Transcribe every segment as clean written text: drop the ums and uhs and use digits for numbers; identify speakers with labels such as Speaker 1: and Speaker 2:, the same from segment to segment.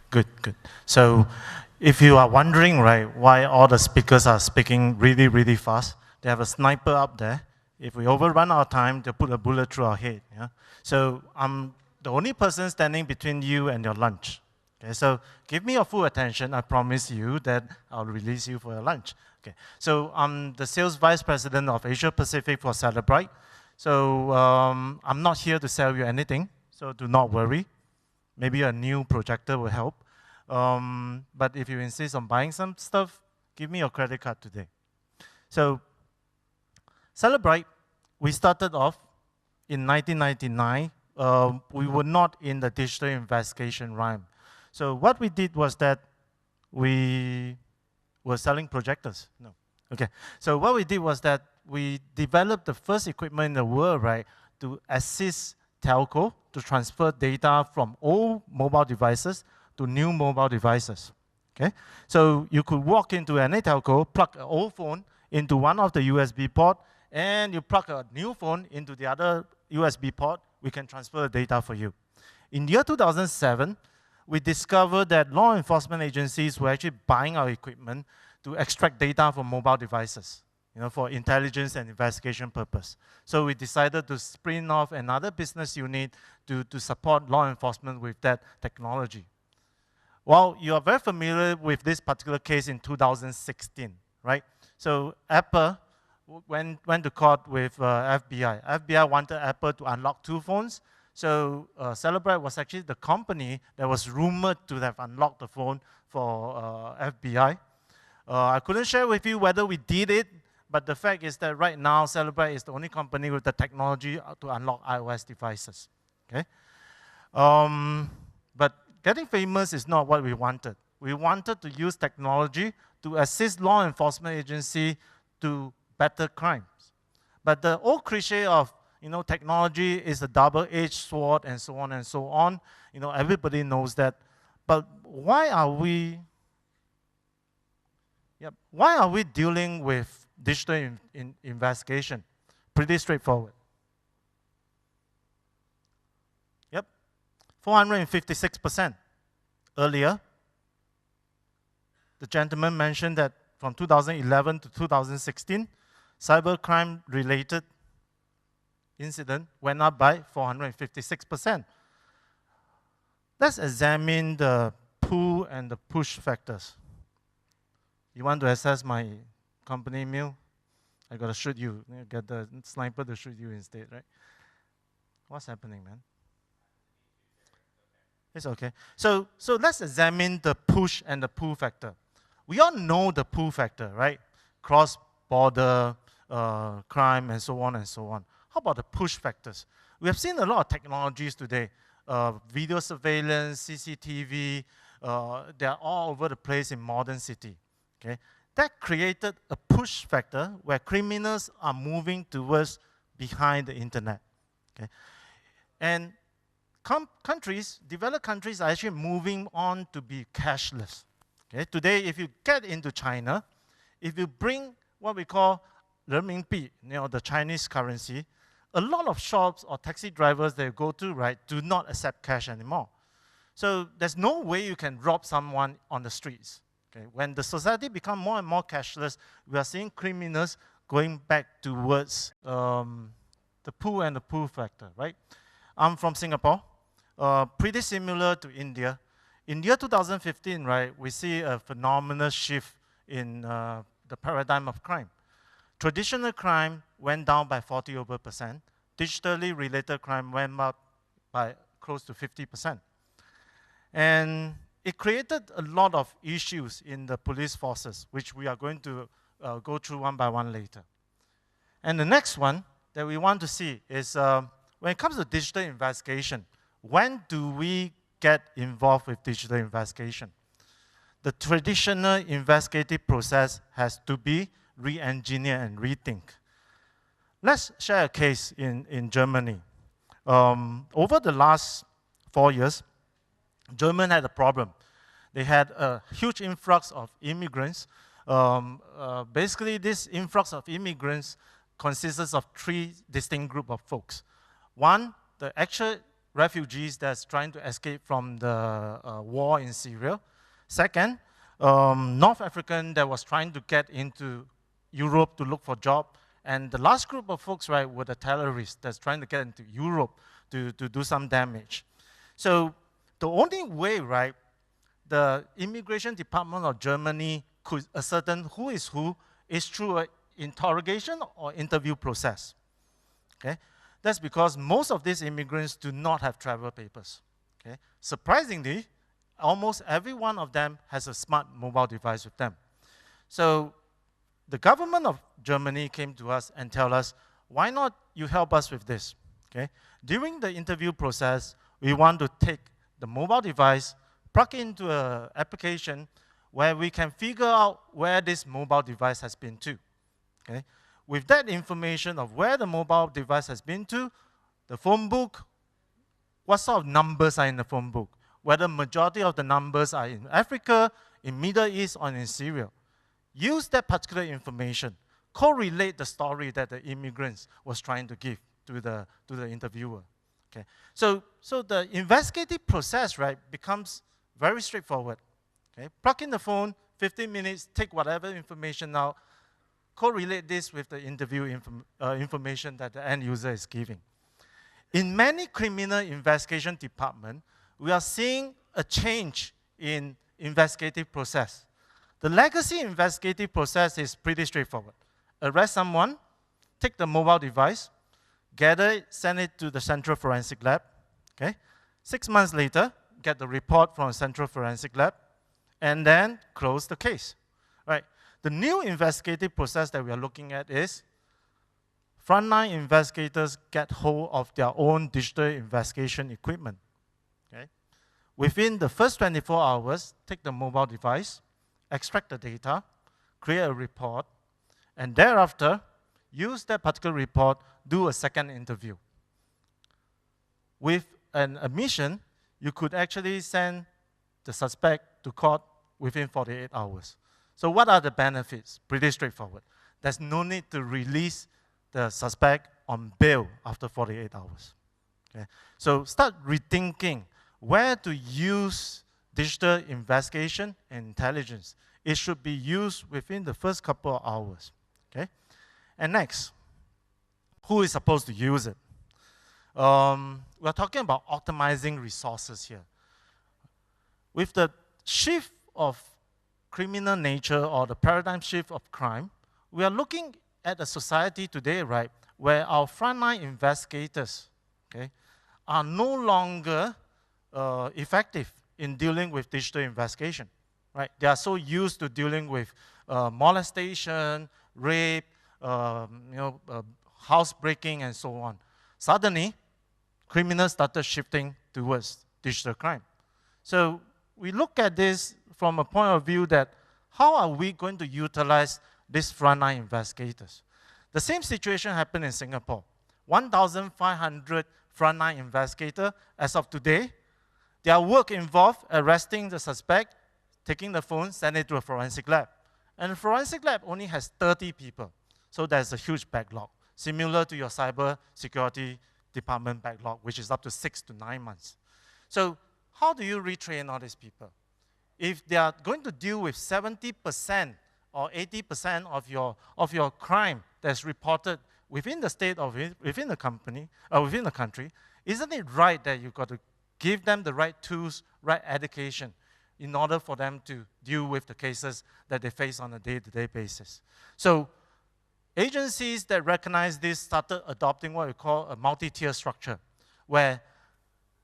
Speaker 1: Good, good. So if you are wondering, right, why all the speakers are speaking really, really fast, they have a sniper up there. If we overrun our time, they'll put a bullet through our head. Yeah? So I'm the only person standing between you and your lunch. Okay, so give me your full attention. I promise you that I'll release you for your lunch. Okay, so I'm the sales vice president of Asia Pacific for Cellebrite. So I'm not here to sell you anything, so do not worry. Maybe a new projector will help. But if you insist on buying some stuff, give me your credit card today. So Cellebrite, we started off in 1999. We were not in the digital investigation realm. So what we did was that we were selling projectors. No. Okay. So what we did was that we developed the first equipment in the world, right, to assist telco to transfer data from old mobile devices to new mobile devices. Okay? So you could walk into any telco, plug an old phone into one of the USB port, and you plug a new phone into the other USB port, we can transfer the data for you. In the year 2007, we discovered that law enforcement agencies were actually buying our equipment to extract data from mobile devices, for intelligence and investigation purpose. So we decided to spin off another business unit to support law enforcement with that technology. Well, you are very familiar with this particular case in 2016, right? So Apple went to court with FBI. FBI wanted Apple to unlock 2 phones. So Cellebrite was actually the company that was rumored to have unlocked the phone for FBI. I couldn't share with you whether we did it, but the fact is that right now, Cellebrite is the only company with the technology to unlock iOS devices. Okay? But getting famous is not what we wanted. We wanted to use technology to assist law enforcement agency to better crimes. But the old cliche of technology is a double-edged sword and so on and so on. Everybody knows that. But why are we dealing with digital investigation? Pretty straightforward. Yep, 456%. Earlier, the gentleman mentioned that from 2011 to 2016, cybercrime-related incident went up by 456%. Let's examine the pull and the push factors. You want to access my company email? I got to shoot you. Get the sniper to shoot you instead, right? What's happening, man? It's okay. So let's examine the push and the pull factor. We all know the pull factor, right? Cross-border crime and so on and so on. How about the push factors? We have seen a lot of technologies today. Video surveillance, CCTV, they're all over the place in modern city. Okay? That created a push factor where criminals are moving towards behind the internet. Okay? And developed countries are actually moving on to be cashless. Okay? Today, if you get into China, if you bring what we call renminbi, the Chinese currency, a lot of shops or taxi drivers that you go to, right, do not accept cash anymore. So there's no way you can rob someone on the streets. Okay? When the society becomes more and more cashless, we are seeing criminals going back towards the pull and the pull factor, right? I'm from Singapore, pretty similar to India. In the year 2015, right, we see a phenomenal shift in the paradigm of crime. Traditional crime went down by 40%. Digitally related crime went up by close to 50%. And it created a lot of issues in the police forces, which we are going to go through one by one later. And the next one that we want to see is when it comes to digital investigation, when do we get involved with digital investigation? The traditional investigative process has to be re-engineer and rethink. Let's share a case in Germany. Over the last 4 years, Germany had a problem. They had a huge influx of immigrants. Basically, this influx of immigrants consists of 3 distinct groups of folks. One, the actual refugees that's trying to escape from the war in Syria. Second, North African that was trying to get into Europe to look for job. And the last group of folks, right, were the terrorists that's trying to get into Europe to do some damage. So the only way, right, the immigration department of Germany could ascertain who is through an interrogation or interview process. Okay? That's because most of these immigrants do not have travel papers. Okay? Surprisingly, almost every one of them has a smart mobile device with them. So the government of Germany came to us and tell us, why not you help us with this? Okay? During the interview process, we want to take the mobile device, plug into an application where we can figure out where this mobile device has been to. Okay? With that information of where the mobile device has been to, the phone book, what sort of numbers are in the phone book, whether majority of the numbers are in Africa, in Middle East, or in Syria. Use that particular information, correlate the story that the immigrants was trying to give to the interviewer. Okay. So the investigative process, right, becomes very straightforward. Okay. Plug in the phone, 15 minutes, take whatever information out, correlate this with the interview information that the end user is giving. In many criminal investigation departments, we are seeing a change in investigative process. The legacy investigative process is pretty straightforward. Arrest someone, take the mobile device, gather it, send it to the central forensic lab. Okay? 6 months later, get the report from the central forensic lab, and then close the case. Right? The new investigative process that we are looking at is frontline investigators get hold of their own digital investigation equipment. Okay? Within the first 24 hours, take the mobile device, extract the data, create a report, and thereafter, use that particular report, do a second interview. With an admission, you could actually send the suspect to court within 48 hours. So what are the benefits? Pretty straightforward. There's no need to release the suspect on bail after 48 hours. Okay? So start rethinking where to use digital investigation and intelligence. It should be used within the first couple of hours. Okay? And next, who is supposed to use it? We're talking about optimizing resources here. With the shift of criminal nature or the paradigm shift of crime, we are looking at a society today, right, where our frontline investigators, okay, are no longer effective in dealing with digital investigation, right? They are so used to dealing with molestation, rape, housebreaking, and so on. Suddenly, criminals started shifting towards digital crime. So we look at this from a point of view that how are we going to utilize these frontline investigators? The same situation happened in Singapore. 1,500 frontline investigators as of today. Their work involved arresting the suspect, taking the phone, sending it to a forensic lab. And the forensic lab only has 30 people. So there's a huge backlog, similar to your cyber security department backlog, which is up to 6 to 9 months. So how do you retrain all these people? If they are going to deal with 70% or 80% of your crime that's reported within the state or within the company or within the country, isn't it right that you've got to give them the right tools, right education in order for them to deal with the cases that they face on a day-to-day basis? So agencies that recognize this started adopting what we call a multi-tier structure, where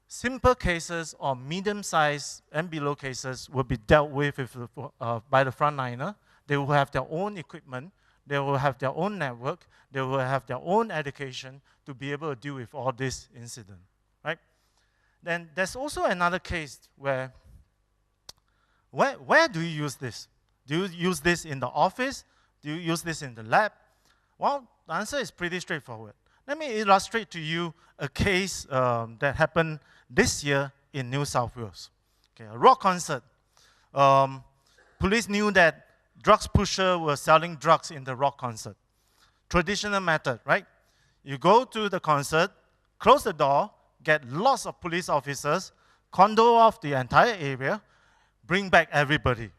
Speaker 1: simple cases or medium-sized and below cases will be dealt with by the frontliner. They will have their own equipment, they will have their own network, they will have their own education to be able to deal with all this incident, right? Then there's also another case where do you use this? Do you use this in the office? Do you use this in the lab? Well, the answer is pretty straightforward. Let me illustrate to you a case that happened this year in New South Wales. Okay, a rock concert. Police knew that drugs pushers were selling drugs in the rock concert. Traditional method, right? You go to the concert, close the door, get lots of police officers, condo off the entire area, bring back everybody.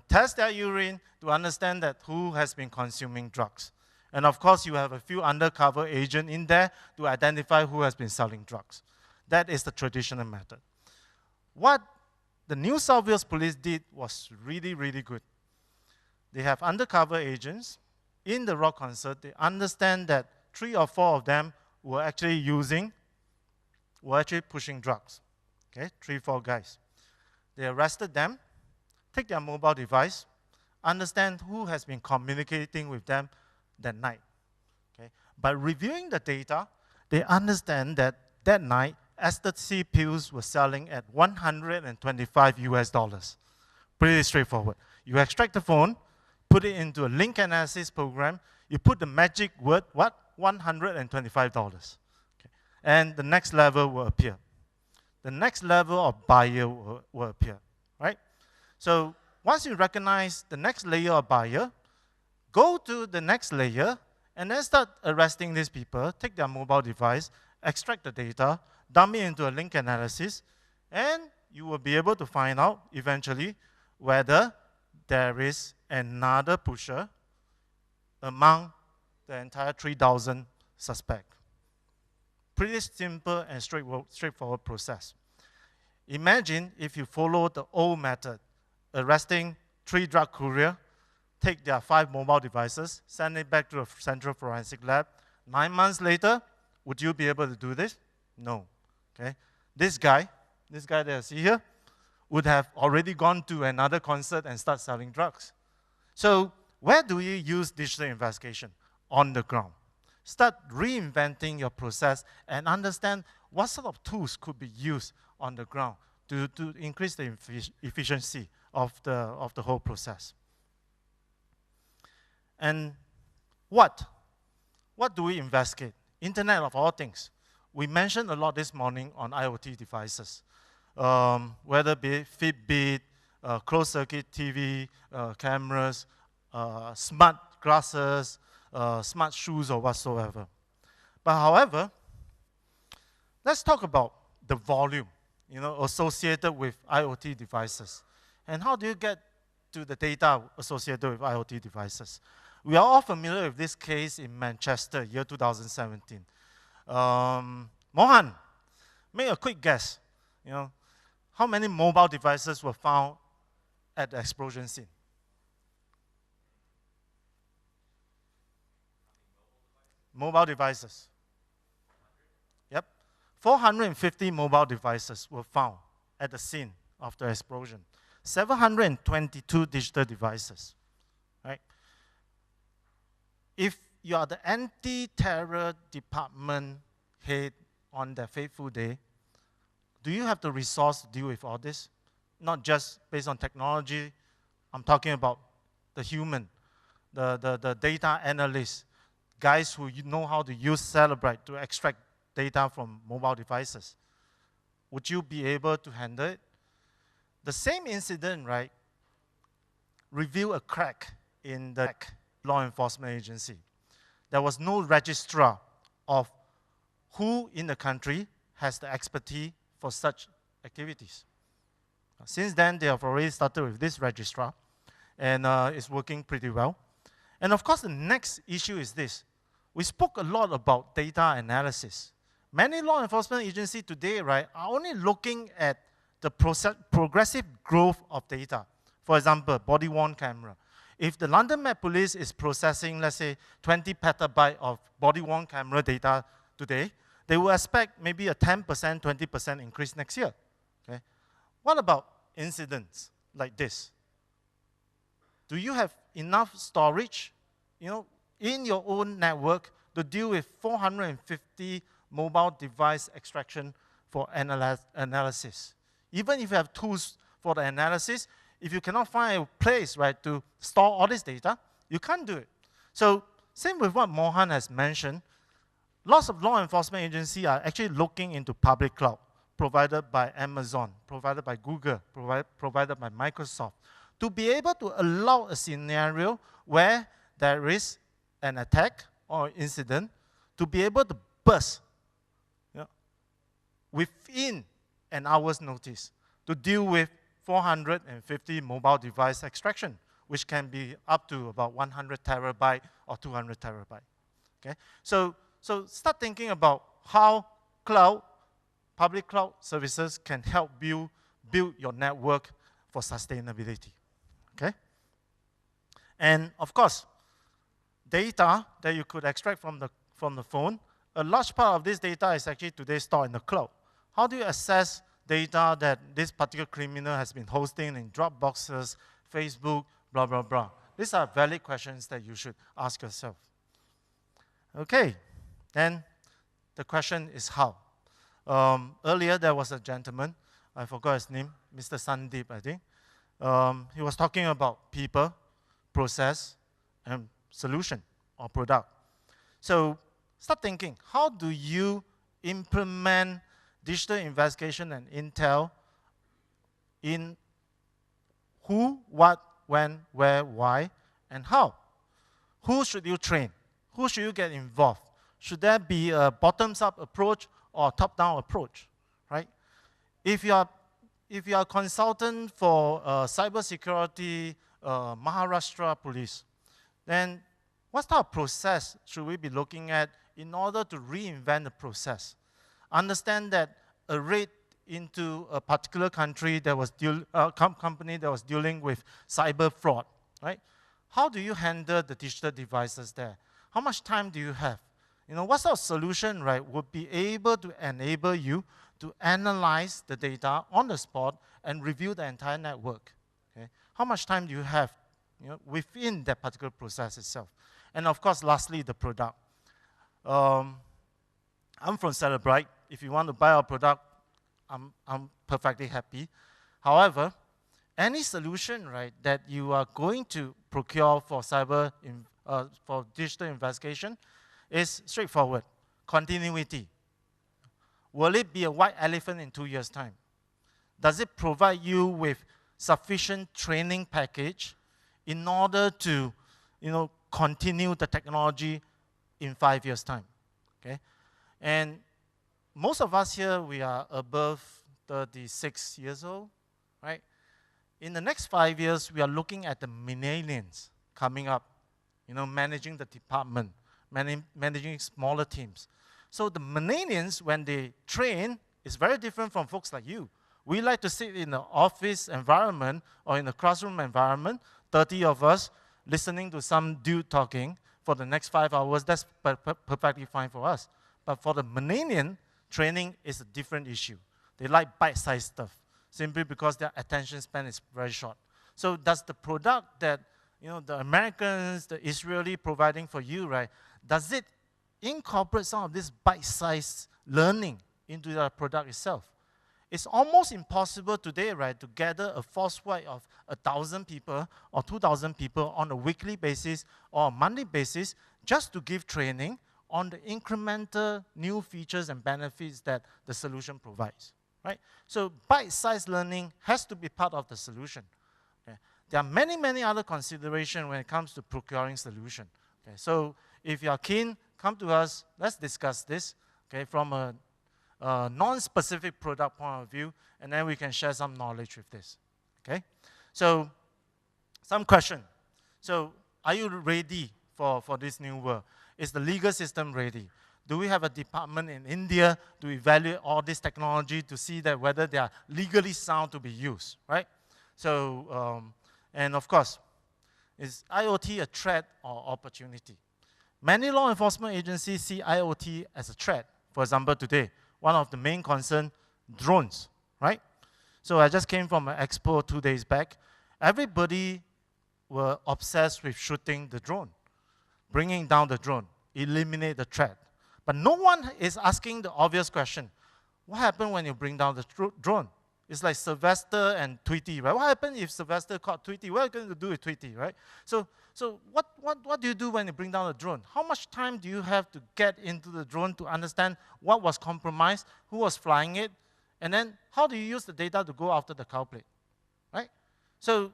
Speaker 1: Test their urine to understand that who has been consuming drugs. And of course, you have a few undercover agents in there to identify who has been selling drugs. That is the traditional method. What the New South Wales Police did was really, really good. They have undercover agents in the rock concert. They understand that 3 or 4 of them were actually pushing drugs. Okay, 3, 4 guys. They arrested them, take their mobile device, understand who has been communicating with them that night. Okay? By reviewing the data, they understand that that night, ecstasy pills were selling at $125 US. Pretty straightforward. You extract the phone, put it into a link analysis program, you put the magic word, what? $125. Okay. And the next level will appear. The next level of buyer will appear, right? So once you recognize the next layer of buyer, go to the next layer, and then start arresting these people, take their mobile device, extract the data, dump it into a link analysis, and you will be able to find out eventually whether there is another pusher among the entire 3,000 suspects. Pretty simple and straightforward process. Imagine if you follow the old method, arresting 3 drug couriers, take their 5 mobile devices, send it back to a central forensic lab. 9 months later, would you be able to do this? No. Okay. This guy that you see here, would have already gone to another concert and start selling drugs. So where do you use digital investigation? On the ground. Start reinventing your process and understand what sort of tools could be used on the ground to increase the efficiency of the whole process. And what do we investigate? Internet of all things. We mentioned a lot this morning on IoT devices, whether it be Fitbit, closed-circuit TV, cameras, smart glasses, smart shoes, or whatsoever. But however, let's talk about the volume, associated with IoT devices. And how do you get to the data associated with IoT devices? We are all familiar with this case in Manchester, year 2017. Mohan, make a quick guess. How many mobile devices were found at the explosion scene? Mobile devices. Yep. 450 mobile devices were found at the scene of the explosion. 722 digital devices. Right? If you are the anti-terror department head on that fateful day, do you have the resource to deal with all this? Not just based on technology. I'm talking about the human, the data analysts, guys who know how to use Cellebrite to extract data from mobile devices. Would you be able to handle it? The same incident, right, revealed a crack in the law enforcement agency. There was no registrar of who in the country has the expertise for such activities. Since then, they have already started with this registrar, and it's working pretty well. And of course, the next issue is this. We spoke a lot about data analysis. Many law enforcement agencies today, right, are only looking at the progressive growth of data. For example, body-worn camera. If the London Met Police is processing, let's say, 20 petabyte of body-worn camera data today, they will expect maybe a 10%, 20% increase next year. Okay? What about incidents like this? Do you have enough storage, in your own network to deal with 450 mobile device extraction for analysis? Even if you have tools for the analysis, if you cannot find a place, right, to store all this data, you can't do it. So same with what Mohan has mentioned, lots of law enforcement agencies are actually looking into public cloud, provided by Amazon, provided by Google, provided by Microsoft, to be able to allow a scenario where there is an attack or incident to be able to burst within an hour's notice to deal with 450 mobile device extraction, which can be up to about 100 terabyte or 200 terabyte. Okay? So start thinking about how public cloud services can help build your network for sustainability. Okay? And of course, data that you could extract from the phone, a large part of this data is actually today stored in the cloud. How do you assess data that this particular criminal has been hosting in Dropboxes, Facebook, blah, blah, blah? These are valid questions that you should ask yourself. Okay, then the question is how. Earlier, there was a gentleman, I forgot his name, Mr. Sandeep, I think. He was talking about people, process, and solution or product. So start thinking, how do you implement digital investigation and intel in who, what, when, where, why, and how? Who should you train? Who should you get involved? Should there be a bottoms-up approach or a top-down approach, right? If you are a consultant for cybersecurity, Maharashtra police, then what type of process should we be looking at in order to reinvent the process? Understand that a raid into a particular country that was company that was dealing with cyber fraud, right? How do you handle the digital devices there? How much time do you have? What sort of solution, right, would be able to enable you to analyze the data on the spot and review the entire network? Okay? How much time do you have within that particular process itself? And of course, lastly, the product. I'm from Cellebrite. If you want to buy our product, I'm perfectly happy. However, any solution, right, that you are going to procure for for digital investigation is straightforward. Continuity. Will it be a white elephant in 2 years' time? Does it provide you with sufficient training package in order to, continue the technology in 5 years' time? Okay, and most of us here, we are above 36 years old, right? In the next 5 years, we are looking at the millennials coming up, managing the department, managing smaller teams. So the millennials, when they train, is very different from folks like you. We like to sit in the office environment or in the classroom environment, 30 of us, listening to some dude talking for the next 5 hours. That's perfectly fine for us. But for the millennial, training is a different issue. They like bite-sized stuff, simply because their attention span is very short. So does the product that the Americans, the Israeli providing for you, right, does it incorporate some of this bite-sized learning into the product itself? It's almost impossible today, right, to gather a force wide of 1,000 people or 2,000 people on a weekly basis or a monthly basis just to give training on the incremental new features and benefits that the solution provides, right? So bite-sized learning has to be part of the solution. Okay? There are many, many other considerations when it comes to procuring solution. Okay? So if you are keen, come to us, let's discuss this, okay, from a non-specific product point of view, and then we can share some knowledge with this, okay? So some question. So are you ready for this new world? Is the legal system ready? Do we have a department in India to evaluate all this technology to see that whether they are legally sound to be used, right? So, and of course, is IoT a threat or opportunity? Many law enforcement agencies see IoT as a threat. For example, today, one of the main concerns, drones, right? So I just came from an expo 2 days back. Everybody were obsessed with shooting the drone, bringing down the drone, eliminate the threat. But no one is asking the obvious question, what happens when you bring down the drone? It's like Sylvester and Tweety, right? What happens if Sylvester caught Tweety? What are you going to do with Tweety, right? So what do you do when you bring down the drone? How much time do you have to get into the drone to understand what was compromised, who was flying it, and then how do you use the data to go after the culprit, right? So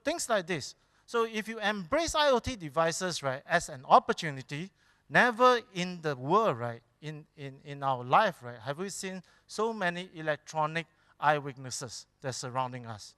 Speaker 1: things like this. So if you embrace IoT devices, right, as an opportunity, never in the world, right, in our life, right, have we seen so many electronic eye weaknesses that's surrounding us?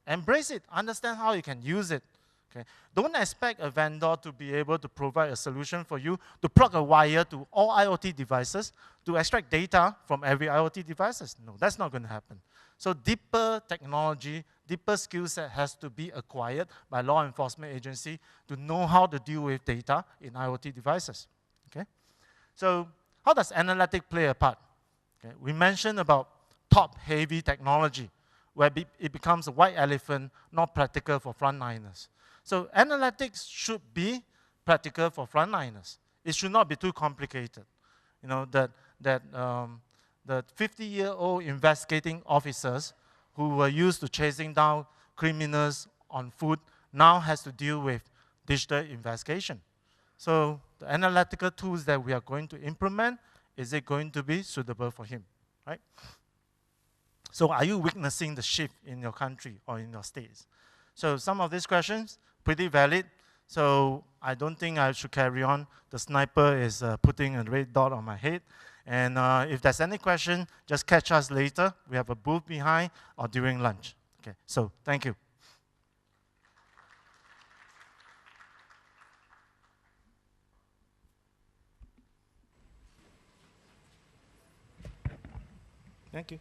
Speaker 1: Embrace it. Understand how you can use it. Okay? Don't expect a vendor to be able to provide a solution for you to plug a wire to all IoT devices to extract data from every IoT devices. No, that's not going to happen. So deeper technology, deeper skill set has to be acquired by law enforcement agency to know how to deal with data in IoT devices. Okay? So how does analytics play a part? Okay? We mentioned about top-heavy technology, where it becomes a white elephant, not practical for frontliners. So analytics should be practical for frontliners. It should not be too complicated. You know, the 50-year-old investigating officers who were used to chasing down criminals on foot now has to deal with digital investigation. So the analytical tools that we are going to implement, is it going to be suitable for him, right? So are you witnessing the shift in your country or in your states? So some of these questions, pretty valid. So I don't think I should carry on. The sniper is putting a red dot on my head. And if there's any question, just catch us later. We have a booth behind or during lunch. Okay, so thank you. Thank you.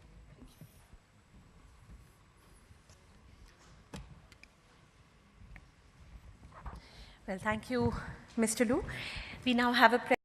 Speaker 2: Well, thank you, Mr. Lu. We now have a